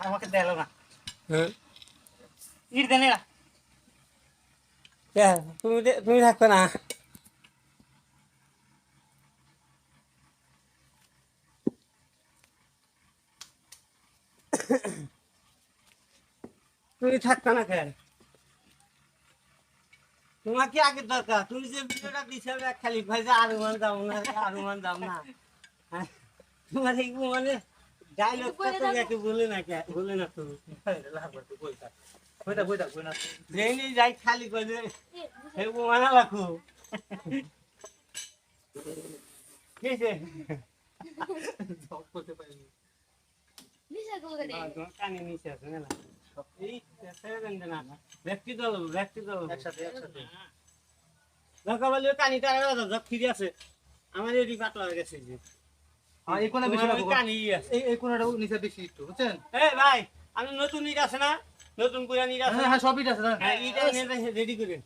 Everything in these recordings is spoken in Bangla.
আমাকে দেলো না হ্যাঁ ইট দেনে না তুমি থাকবে না তুমি থাকবে না কেন তোমার কি আগে দরকার তুমি যে ভিডিওটা দিছো খালি ভাই যে আরমান যাও না আরমান যাও না হ্যাঁ, তোমার এই মানে ডায়লগ তো একটু বলে না কে বলে না তুমি বইটা বইটা বইনা যেই যাই খালি করে হে মানা রাখো কি আছে জব করতে পারিনি নিশা করে তোমার কানে নিচে আছে না এই সেভেন দেনা ব্যক্তি দল একসাথে একসাথে দরকার বলে কানিটা জব ফিরে আছে আমার এটি পাতলা হয়ে গেছে যে আর এই কোণে বেশি রাখো কানি আছে এই কোণাটা নিচে বেশি একটু বুঝছেন এ ভাই আমি নতুন ইট আছে না নতুন করে ইট আছে হ্যাঁ হ্যাঁ সবই আছে না হ্যাঁ ইটা রেডি করেন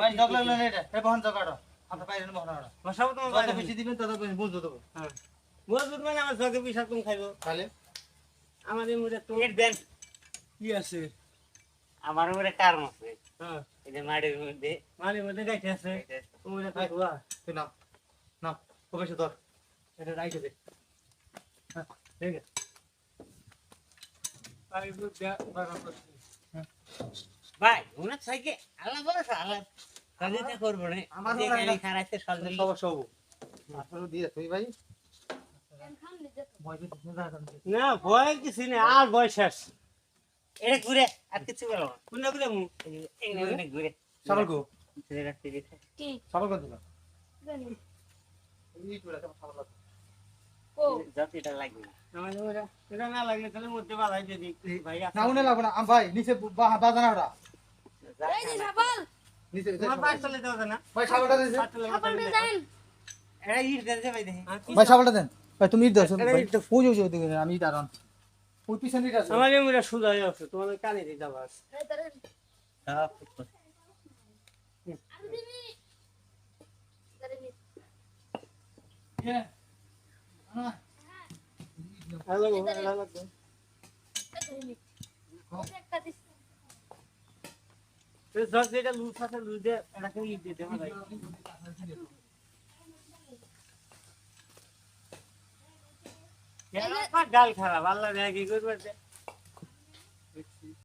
ভাই জগ লাগলো না এটা এই বহন জগাড়ো আমরা বাইরে বহন আড়া বসাবো তোমার যত বাইরে বেশি দিবেন তত বেশি বুঝতে দেবো হ্যাঁ মজবুত মানে আমার জগে পিসা তুমি খাইবো তাহলে আমাদের মধ্যে তো ইট দেন কি আছে আমার উপরে কারণ আছে হ্যাঁ এই যে মাটির মধ্যে মাঝে মধ্যে গাইতে আছে তোমার থাকবা তুই নাও নাও ও বেশি ধর এটা রাইতে দে হ্যাঁ ঠিক আছে আমি বুঝতে বারণ করছি ভাই ওনার সাইকে আল্লাহ বলেছে আল্লাহ কাজে করবো না আমার যে ওরা গাড়ি খারাইতে সব সমস্যা হবো আপনারও দিয়ে তুই ভাই খাম নি যেত ভয় পেয়ে তুমি না জানতে না ভয় কিছু নেই আর ভয় শেষ এটা ঘুরে আর কিছু বলো না কোনটা করে মু এই ঘুরে সাবল গো ঘুরে রাখতে দিতে কি সাবল গো দিলা জানি এই টুরা কেমন সাবল লাগবে ও যত এটা লাগবে না আমাদের ওরা এটা না লাগলে তাহলে মধ্যে বাধাই দিয়ে দিই ভাই না উনে লাগবে না ভাই নিচে বাজানা ওটা এই যে সাবল নিচে তোমার পাশ চলে যাও না ভাই সাবলটা দিছে সাবলটা দেন এটা ইট দেন ভাই দেখে ভাই সাবলটা দেন ভাই তুমি ইট দাও এটা ভাই ইট দাও। ওই যে দিকে আমি ইট আরাম ওই পিছনে ইট আছে আমাদের ওরা সুদা হয়ে আছে তোমার কানে দিতে বাস এই তারে সব আমি দিবি তারে নি হ্যাঁ হ্যাঁ হ্যালো হ্যালো তারে নি একটা দিস সব যেটা লুজ আছে লুজ দিয়ে এটাকে ইট দিতে হবে গাল খারাপ আল্লাহ কি করবে